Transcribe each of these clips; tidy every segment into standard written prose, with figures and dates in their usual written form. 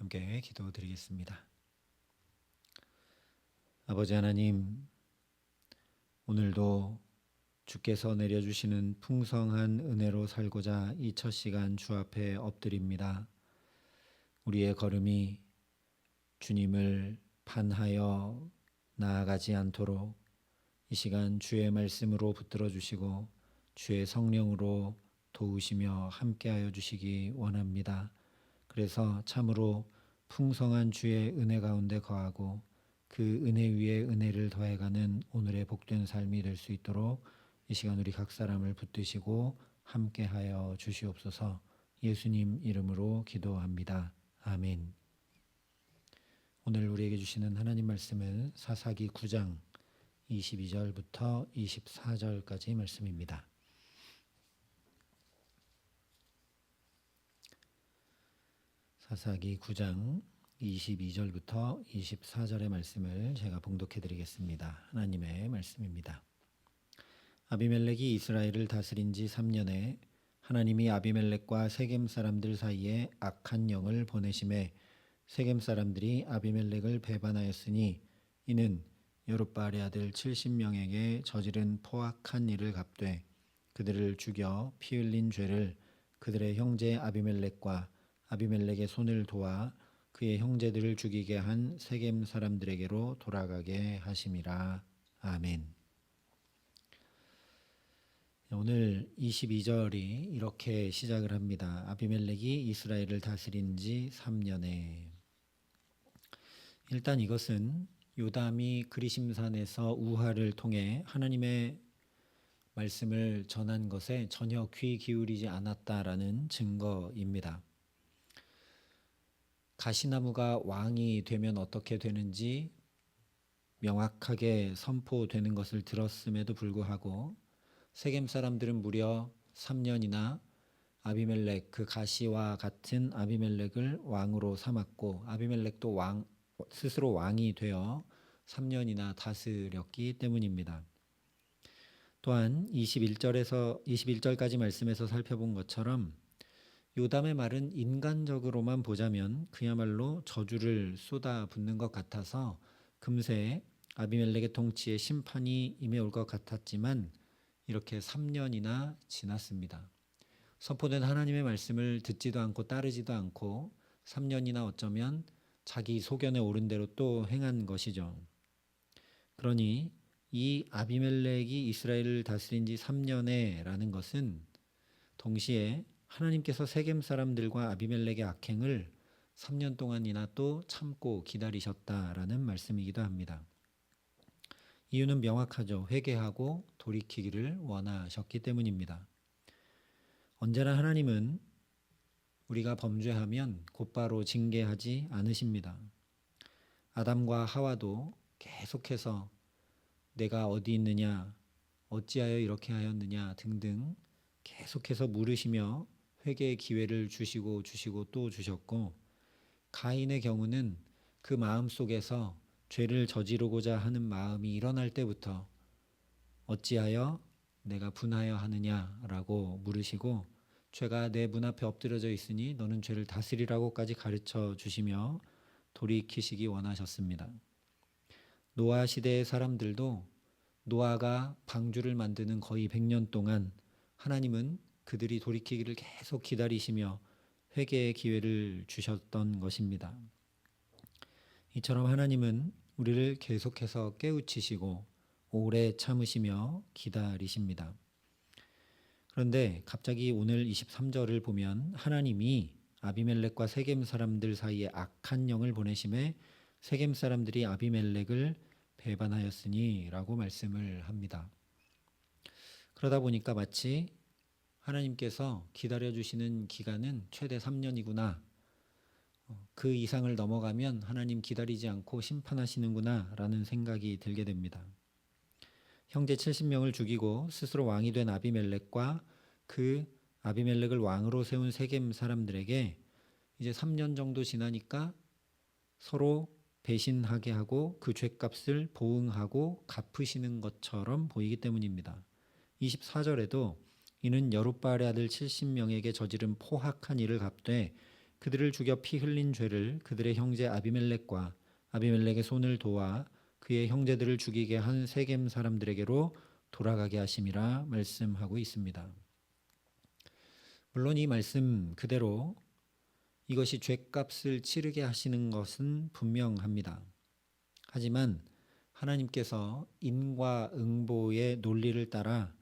함께 기도드리겠습니다. 아버지 하나님, 오늘도 주께서 내려주시는 풍성한 은혜로 살고자 이 첫 시간 주 앞에 엎드립니다. 우리의 걸음이 주님을 반하여 나아가지 않도록 이 시간 주의 말씀으로 붙들어 주시고 주의 성령으로 도우시며 함께하여 주시기 원합니다. 그래서 참으로 풍성한 주의 은혜 가운데 거하고 그 은혜 위에 은혜를 더해가는 오늘의 복된 삶이 될 수 있도록 이 시간 우리 각 사람을 붙드시고 함께하여 주시옵소서. 예수님 이름으로 기도합니다. 아멘. 오늘 우리에게 주시는 하나님 말씀은 사사기 9장 22절부터 24절까지 말씀입니다. 사사기 9장 22절부터 24절의 말씀을 제가 봉독해 드리겠습니다. 하나님의 말씀입니다. 아비멜렉이 이스라엘을 다스린 지 3년에 하나님이 아비멜렉과 세겜 사람들 사이에 악한 영을 보내심에 세겜 사람들이 아비멜렉을 배반하였으니 이는 여룻바알의 아들 70명에게 저지른 포악한 일을 갚되 그들을 죽여 피 흘린 죄를 그들의 형제 아비멜렉과 아비멜렉의 손을 도와 그의 형제들을 죽이게 한 세겜 사람들에게로 돌아가게 하심이라. 아멘. 오늘 22절이 이렇게 시작을 합니다. 아비멜렉이 이스라엘을 다스린 지 3년에. 일단 이것은 요담이 그리심산에서 우화를 통해 하나님의 말씀을 전한 것에 전혀 귀 기울이지 않았다라는 증거입니다. 가시나무가 왕이 되면 어떻게 되는지 명확하게 선포되는 것을 들었음에도 불구하고 세겜 사람들은 무려 3년이나 아비멜렉, 그 가시와 같은 아비멜렉을 왕으로 삼았고 아비멜렉도 스스로 왕이 되어 3년이나 다스렸기 때문입니다. 또한 21절까지 말씀에서 살펴본 것처럼 요담의 말은 인간적으로만 보자면 그야말로 저주를 쏟아붓는 것 같아서 금세 아비멜렉의 통치에 심판이 임해올 것 같았지만 이렇게 3년이나 지났습니다. 선포된 하나님의 말씀을 듣지도 않고 따르지도 않고 3년이나 어쩌면 자기 소견에 오른 대로 또 행한 것이죠. 그러니 이 아비멜렉이 이스라엘을 다스린 지 3년에 라는 것은 동시에 하나님께서 세겜 사람들과 아비멜렉의 악행을 3년 동안이나 또 참고 기다리셨다라는 말씀이기도 합니다. 이유는 명확하죠. 회개하고 돌이키기를 원하셨기 때문입니다. 언제나 하나님은 우리가 범죄하면 곧바로 징계하지 않으십니다. 아담과 하와도 계속해서 내가 어디 있느냐, 어찌하여 이렇게 하였느냐 등등 계속해서 물으시며 회개의 기회를 주시고 또 주셨고, 가인의 경우는 그 마음 속에서 죄를 저지르고자 하는 마음이 일어날 때부터 어찌하여 내가 분하여 하느냐라고 물으시고 죄가 내 문 앞에 엎드려져 있으니 너는 죄를 다스리라고까지 가르쳐 주시며 돌이키시기 원하셨습니다. 노아 시대의 사람들도 노아가 방주를 만드는 거의 100년 동안 하나님은 그들이 돌이키기를 계속 기다리시며 회개의 기회를 주셨던 것입니다. 이처럼 하나님은 우리를 계속해서 깨우치시고 오래 참으시며 기다리십니다. 그런데 갑자기 오늘 23절을 보면 하나님이 아비멜렉과 세겜 사람들 사이에 악한 영을 보내심에 세겜 사람들이 아비멜렉을 배반하였으니 라고 말씀을 합니다. 그러다 보니까 마치 하나님께서 기다려주시는 기간은 최대 3년이구나. 그 이상을 넘어가면 하나님 기다리지 않고 심판하시는구나 라는 생각이 들게 됩니다. 형제 70명을 죽이고 스스로 왕이 된 아비멜렉과 그 아비멜렉을 왕으로 세운 세겜 사람들에게 이제 3년 정도 지나니까 서로 배신하게 하고 그 죄값을 보응하고 갚으시는 것처럼 보이기 때문입니다. 24절에도 이는 여룻바알의 아들 70명에게 저지른 포악한 일을 갚되 그들을 죽여 피 흘린 죄를 그들의 형제 아비멜렉과 아비멜렉의 손을 도와 그의 형제들을 죽이게 한 세겜 사람들에게로 돌아가게 하심이라 말씀하고 있습니다. 물론 이 말씀 그대로 이것이 죄값을 치르게 하시는 것은 분명합니다. 하지만 하나님께서 인과응보의 논리를 따라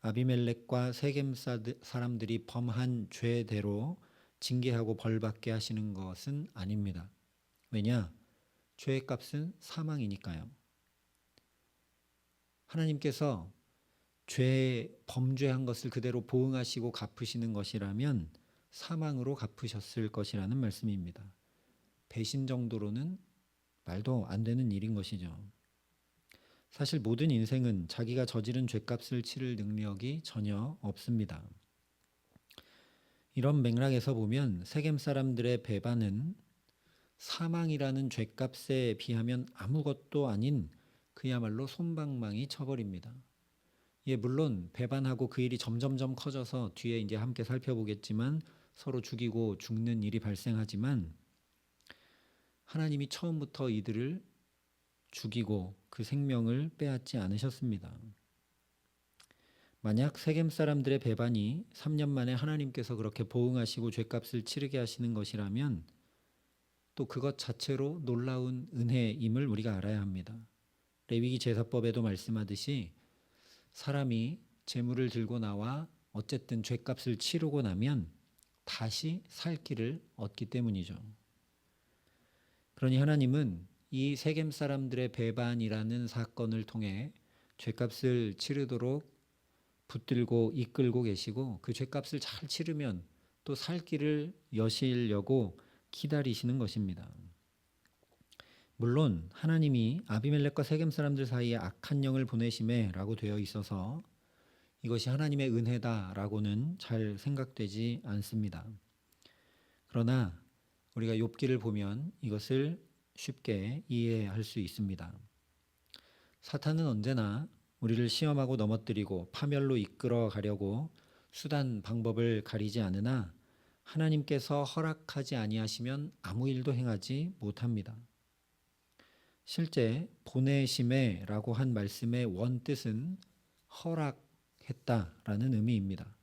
아비멜렉과 세겜 사람들이 범한 죄대로 징계하고 벌받게 하시는 것은 아닙니다. 왜냐? 죄의 값은 사망이니까요. 하나님께서 범죄한 것을 그대로 보응하시고 갚으시는 것이라면 사망으로 갚으셨을 것이라는 말씀입니다. 배신 정도로는 말도 안 되는 일인 것이죠. 사실 모든 인생은 자기가 저지른 죄값을 치를 능력이 전혀 없습니다. 이런 맥락에서 보면 세겜 사람들의 배반은 사망이라는 죄값에 비하면 아무것도 아닌 그야말로 솜방망이 쳐버립니다. 예, 물론 배반하고 그 일이 점점점 커져서 뒤에 이제 함께 살펴보겠지만 서로 죽이고 죽는 일이 발생하지만 하나님이 처음부터 이들을 죽이고 그 생명을 빼앗지 않으셨습니다. 만약 세겜 사람들의 배반이 3년 만에 하나님께서 그렇게 보응하시고 죄값을 치르게 하시는 것이라면 또 그것 자체로 놀라운 은혜임을 우리가 알아야 합니다. 레위기 제사법에도 말씀하듯이 사람이 제물을 들고 나와 어쨌든 죄값을 치르고 나면 다시 살 길을 얻기 때문이죠. 그러니 하나님은 이 세겜 사람들의 배반이라는 사건을 통해 죄값을 치르도록 붙들고 이끌고 계시고 그 죄값을 잘 치르면 또 살 길을 여시려고 기다리시는 것입니다. 물론 하나님이 아비멜렉과 세겜 사람들 사이에 악한 영을 보내심에라고 되어 있어서 이것이 하나님의 은혜다라고는 잘 생각되지 않습니다. 그러나 우리가 욥기를 보면 이것을 쉽게 이해할 수 있습니다. 사탄은 언제나 우리를 시험하고 넘어뜨리고 파멸로 이끌어 가려고 수단 방법을 가리지 않으나 하나님께서 허락하지 아니하시면 아무 일도 행하지 못합니다. 실제 보내심에라고 한 말씀의 원뜻은 허락했다라는 의미입니다.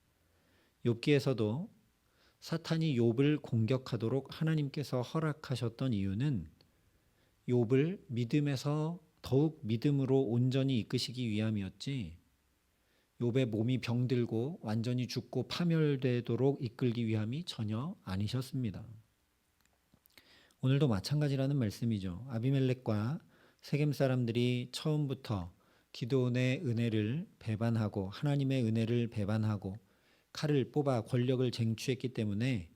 욥기에서도 사탄이 욥을 공격하도록 하나님께서 허락하셨던 이유는 욥을 믿음에서 더욱 믿음으로 온전히 이끄시기 위함이었지 욥의 몸이 병들고 완전히 죽고 파멸되도록 이끌기 위함이 전혀 아니셨습니다. 오늘도 마찬가지라는 말씀이죠. 아비멜렉과 세겜 사람들이 처음부터 기드온의 은혜를 배반하고 하나님의 은혜를 배반하고 칼을 뽑아 권력을 쟁취했기 때문에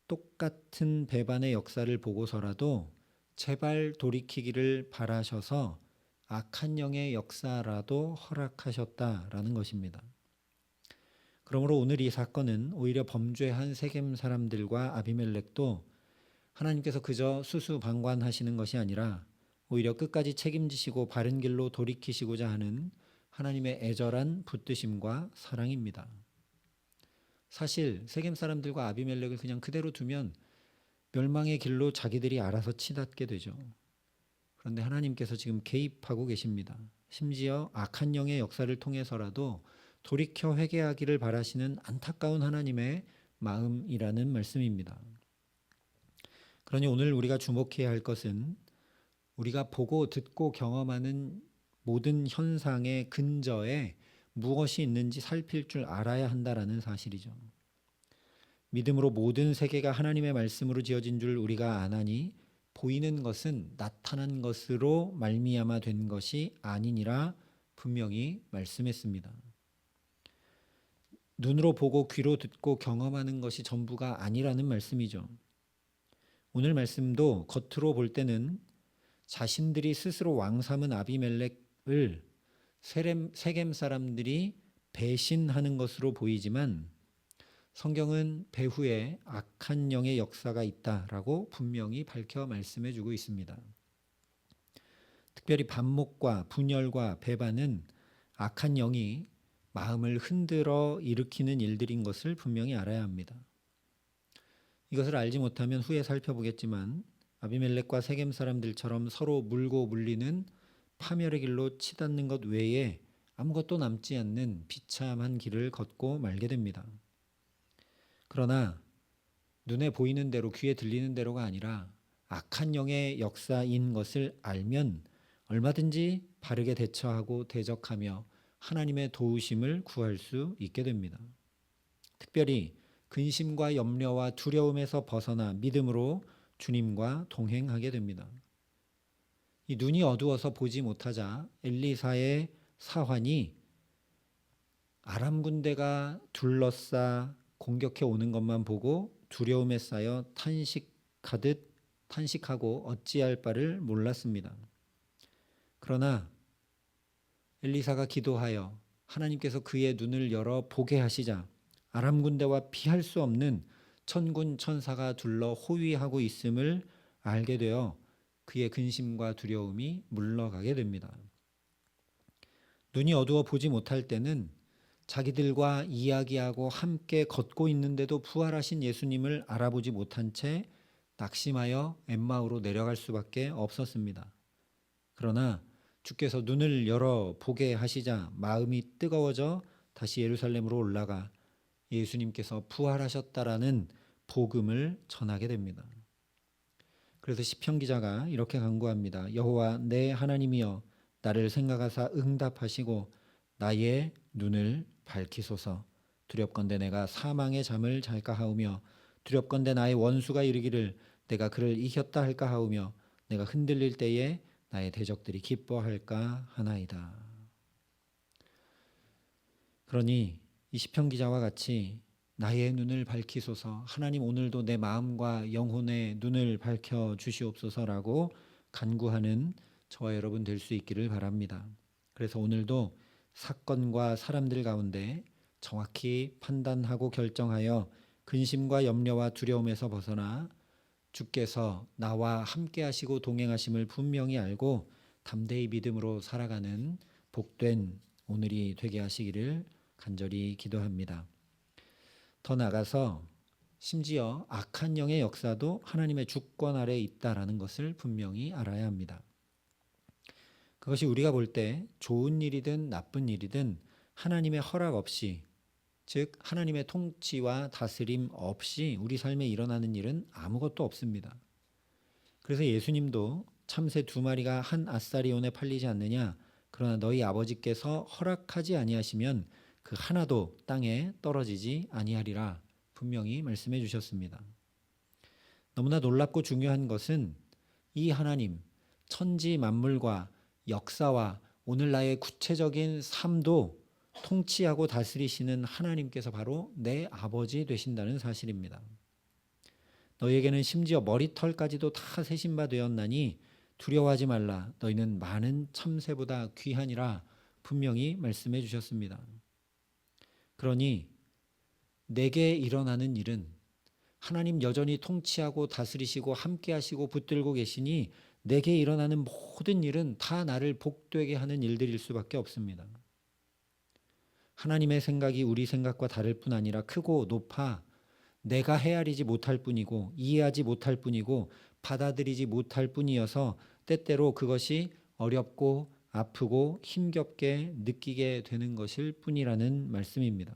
똑같은 배반의 역사를 보고서라도 제발 돌이키기를 바라셔서 악한 영의 역사라도 허락하셨다라는 것입니다. 그러므로 오늘 이 사건은 오히려 범죄한 세겜 사람들과 아비멜렉도 하나님께서 그저 수수방관하시는 것이 아니라 오히려 끝까지 책임지시고 바른 길로 돌이키시고자 하는 하나님의 애절한 붙드심과 사랑입니다. 사실 세겜 사람들과 아비멜렉을 그냥 그대로 두면 멸망의 길로 자기들이 알아서 치닫게 되죠. 그런데 하나님께서 지금 개입하고 계십니다. 심지어 악한 영의 역사를 통해서라도 돌이켜 회개하기를 바라시는 안타까운 하나님의 마음이라는 말씀입니다. 그러니 오늘 우리가 주목해야 할 것은 우리가 보고 듣고 경험하는 모든 현상의 근저에 무엇이 있는지 살필 줄 알아야 한다라는 사실이죠. 믿음으로 모든 세계가 하나님의 말씀으로 지어진 줄 우리가 아나니 보이는 것은 나타난 것으로 말미암아 된 것이 아니니라 분명히 말씀했습니다. 눈으로 보고 귀로 듣고 경험하는 것이 전부가 아니라는 말씀이죠. 오늘 말씀도 겉으로 볼 때는 자신들이 스스로 왕 삼은 아비멜렉을 세겜 사람들이 배신하는 것으로 보이지만 성경은 배후에 악한 영의 역사가 있다라고 분명히 밝혀 말씀해 주고 있습니다. 특별히 반목과 분열과 배반은 악한 영이 마음을 흔들어 일으키는 일들인 것을 분명히 알아야 합니다. 이것을 알지 못하면 후에 살펴보겠지만 아비멜렉과 세겜 사람들처럼 서로 물고 물리는 파멸의 길로 치닫는 것 외에 아무것도 남지 않는 비참한 길을 걷고 말게 됩니다. 그러나 눈에 보이는 대로 귀에 들리는 대로가 아니라 악한 영의 역사인 것을 알면 얼마든지 바르게 대처하고 대적하며 하나님의 도우심을 구할 수 있게 됩니다. 특별히 근심과 염려와 두려움에서 벗어나 믿음으로 주님과 동행하게 됩니다. 이 눈이 어두워서 보지 못하자 엘리사의 사환이 아람 군대가 둘러싸 공격해 오는 것만 보고 두려움에 쌓여 탄식하고 어찌할 바를 몰랐습니다. 그러나 엘리사가 기도하여 하나님께서 그의 눈을 열어 보게 하시자 아람 군대와 피할 수 없는 천군 천사가 둘러 호위하고 있음을 알게 되어 그의 근심과 두려움이 물러가게 됩니다. 눈이 어두워 보지 못할 때는 자기들과 이야기하고 함께 걷고 있는데도 부활하신 예수님을 알아보지 못한 채 낙심하여 엠마오로 내려갈 수밖에 없었습니다. 그러나 주께서 눈을 열어 보게 하시자 마음이 뜨거워져 다시 예루살렘으로 올라가 예수님께서 부활하셨다라는 복음을 전하게 됩니다. 그래서 시편 기자가 이렇게 간구합니다. 여호와 내 하나님이여 나를 생각하사 응답하시고 나의 눈을 밝히소서. 두렵건대 내가 사망의 잠을 잘까 하오며 두렵건대 나의 원수가 이르기를 내가 그를 이겼다 할까 하오며 내가 흔들릴 때에 나의 대적들이 기뻐할까 하나이다. 그러니 이 시편 기자와 같이 나의 눈을 밝히소서, 하나님 오늘도 내 마음과 영혼의 눈을 밝혀 주시옵소서라고 간구하는 저와 여러분 될 수 있기를 바랍니다. 그래서 오늘도 사건과 사람들 가운데 정확히 판단하고 결정하여 근심과 염려와 두려움에서 벗어나 주께서 나와 함께 하시고 동행하심을 분명히 알고 담대히 믿음으로 살아가는 복된 오늘이 되게 하시기를 간절히 기도합니다. 더 나아가서 심지어 악한 영의 역사도 하나님의 주권 아래에 있다라는 것을 분명히 알아야 합니다. 그것이 우리가 볼 때 좋은 일이든 나쁜 일이든 하나님의 허락 없이, 즉 하나님의 통치와 다스림 없이 우리 삶에 일어나는 일은 아무것도 없습니다. 그래서 예수님도 참새 2마리가 한 아사리온에 팔리지 않느냐, 그러나 너희 아버지께서 허락하지 아니하시면 그 하나도 땅에 떨어지지 아니하리라 분명히 말씀해 주셨습니다. 너무나 놀랍고 중요한 것은 이 하나님, 천지 만물과 역사와 오늘 나의 구체적인 삶도 통치하고 다스리시는 하나님께서 바로 내 아버지 되신다는 사실입니다. 너희에게는 심지어 머리털까지도 다 세신 바 되었나니 두려워하지 말라. 너희는 많은 참새보다 귀하니라 분명히 말씀해 주셨습니다. 그러니 내게 일어나는 일은 하나님 여전히 통치하고 다스리시고 함께 하시고 붙들고 계시니 내게 일어나는 모든 일은 다 나를 복되게 하는 일들일 수밖에 없습니다. 하나님의 생각이 우리 생각과 다를 뿐 아니라 크고 높아 내가 헤아리지 못할 뿐이고 이해하지 못할 뿐이고 받아들이지 못할 뿐이어서 때때로 그것이 어렵고 아프고 힘겹게 느끼게 되는 것일 뿐이라는 말씀입니다.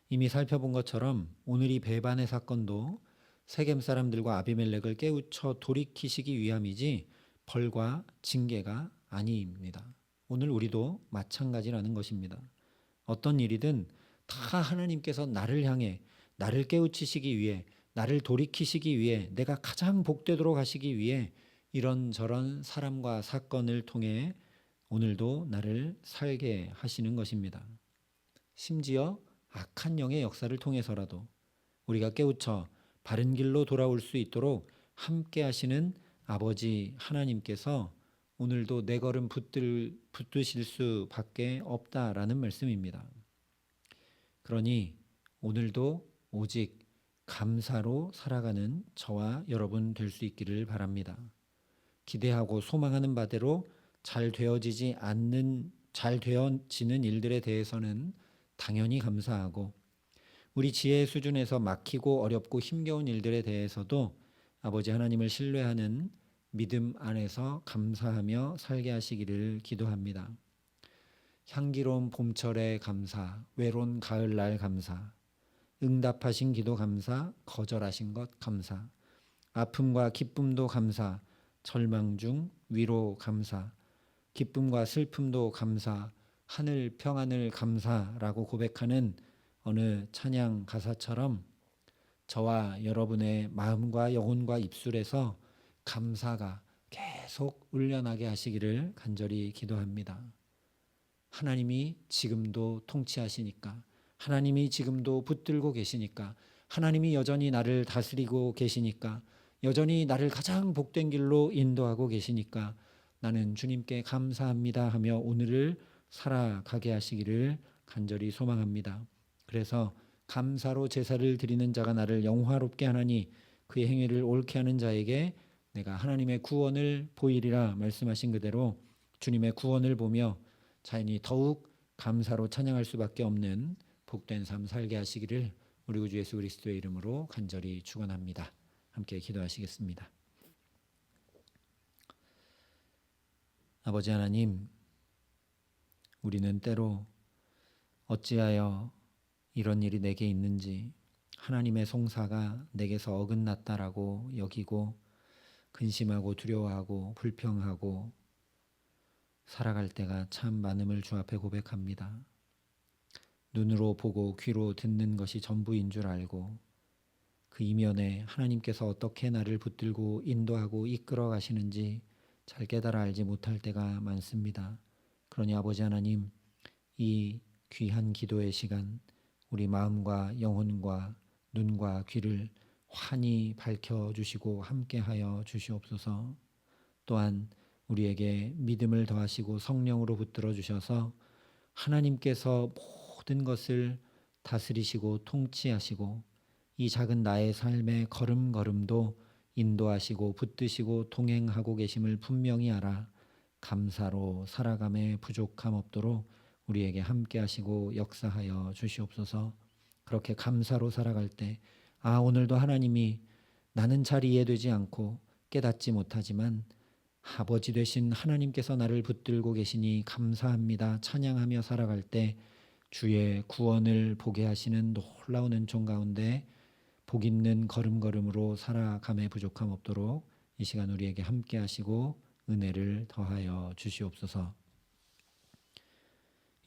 이미 살펴본 것처럼 오늘 이 배반의 사건도 세겜 사람들과 아비멜렉을 깨우쳐 돌이키시기 위함이지 벌과 징계가 아닙니다. 오늘 우리도 마찬가지라는 것입니다. 어떤 일이든 다 하나님께서 나를 향해 나를 깨우치시기 위해, 나를 돌이키시기 위해, 내가 가장 복되도록 하시기 위해 이런저런 사람과 사건을 통해 오늘도 나를 살게 하시는 것입니다. 심지어 악한 영의 역사를 통해서라도 우리가 깨우쳐 바른 길로 돌아올 수 있도록 함께 하시는 아버지 하나님께서 오늘도 내 걸음 붙드실 수밖에 없다라는 말씀입니다. 그러니 오늘도 오직 감사로 살아가는 저와 여러분 될 수 있기를 바랍니다. 기대하고 소망하는 바대로 잘 되어지는 일들에 대해서는 당연히 감사하고 우리 지혜의 수준에서 막히고 어렵고 힘겨운 일들에 대해서도 아버지 하나님을 신뢰하는 믿음 안에서 감사하며 살게 하시기를 기도합니다. 향기로운 봄철의 감사, 외로운 가을날 감사, 응답하신 기도 감사, 거절하신 것 감사, 아픔과 기쁨도 감사, 절망 중 위로 감사, 기쁨과 슬픔도 감사, 하늘 평안을 감사라고 고백하는 어느 찬양 가사처럼 저와 여러분의 마음과 영혼과 입술에서 감사가 계속 울려나게 하시기를 간절히 기도합니다. 하나님이 지금도 통치하시니까, 하나님이 지금도 붙들고 계시니까, 하나님이 여전히 나를 다스리고 계시니까, 여전히 나를 가장 복된 길로 인도하고 계시니까 나는 주님께 감사합니다 하며 오늘을 살아가게 하시기를 간절히 소망합니다. 그래서 감사로 제사를 드리는 자가 나를 영화롭게 하나니 그의 행위를 옳게 하는 자에게 내가 하나님의 구원을 보이리라 말씀하신 그대로 주님의 구원을 보며 자연히 더욱 감사로 찬양할 수밖에 없는 복된 삶 살게 하시기를 우리 구주 예수 그리스도의 이름으로 간절히 축원합니다. 함께 기도하시겠습니다. 아버지 하나님, 우리는 때로 어찌하여 이런 일이 내게 있는지, 하나님의 송사가 내게서 어긋났다라고 여기고 근심하고 두려워하고 불평하고 살아갈 때가 참 많음을 주 앞에 고백합니다. 눈으로 보고 귀로 듣는 것이 전부인 줄 알고 그 이면에 하나님께서 어떻게 나를 붙들고 인도하고 이끌어 가시는지 잘 깨달아 알지 못할 때가 많습니다. 그러니 아버지 하나님, 이 귀한 기도의 시간 우리 마음과 영혼과 눈과 귀를 환히 밝혀주시고 함께하여 주시옵소서. 또한 우리에게 믿음을 더하시고 성령으로 붙들어 주셔서 하나님께서 모든 것을 다스리시고 통치하시고 이 작은 나의 삶의 걸음걸음도 인도하시고 붙드시고 동행하고 계심을 분명히 알아 감사로 살아감에 부족함 없도록 우리에게 함께 하시고 역사하여 주시옵소서. 그렇게 감사로 살아갈 때 오늘도 하나님이 나는 잘 이해되지 않고 깨닫지 못하지만 아버지 되신 하나님께서 나를 붙들고 계시니 감사합니다. 찬양하며 살아갈 때 주의 구원을 보게 하시는 놀라운 은총 가운데 복 있는 걸음걸음으로 살아감에 부족함 없도록 이 시간 우리에게 함께 하시고 은혜를 더하여 주시옵소서.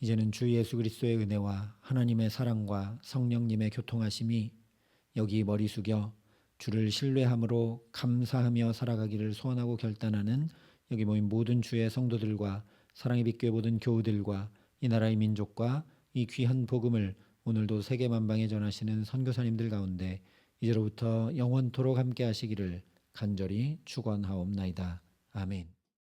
이제는 주 예수 그리스도의 은혜와 하나님의 사랑과 성령님의 교통하심이 여기 머리 숙여 주를 신뢰함으로 감사하며 살아가기를 소원하고 결단하는 여기 모인 모든 주의 성도들과 사랑의 빛교회 모든 교우들과 이 나라의 민족과 이 귀한 복음을 오늘도 세계 만방에 전하시는 선교사님들 가운데 이제로부터 영원토록 함께 하시기를 간절히 축원하옵나이다. 아멘.